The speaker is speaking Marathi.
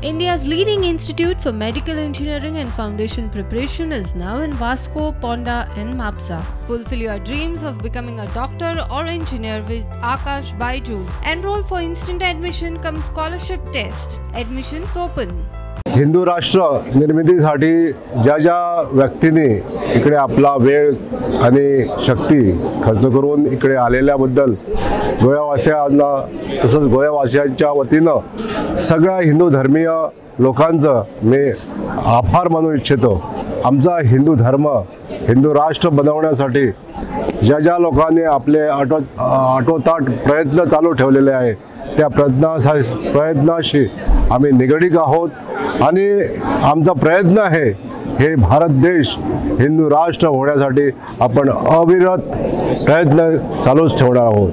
India's leading institute for medical engineering and foundation preparation is now in Vasco, Ponda and Mapsa. Fulfill your dreams of becoming a doctor or engineer with Akash Byju's. Enroll for instant admission cum scholarship test. Admissions open. Hindu राष्ट्र निर्मितीसाठी ज्या व्यक्तींनी इकडे आपला वेळ आणि शक्ती खर्च करून इकडे आलेल्याबद्दल गोव्यावासियांना तसंच गोव्यावासियांच्या वतीनं सगळ्या हिंदू धर्मीय लोकांचं मी आभार मानू इच्छितो। आमचा हिंदू धर्म हिंदू राष्ट्र बनवण्यासाठी ज्या लोकांनी आपले आटोताट प्रयत्न चालू ठेवलेले आहे त्या प्रयत्नाशी आम्ही निगडीत आहोत आणि आमचा प्रयत्न आहे हे भारत देश हिंदू राष्ट्र होण्यासाठी आपण अविरत प्रयत्न चालूच ठेवणार आहोत।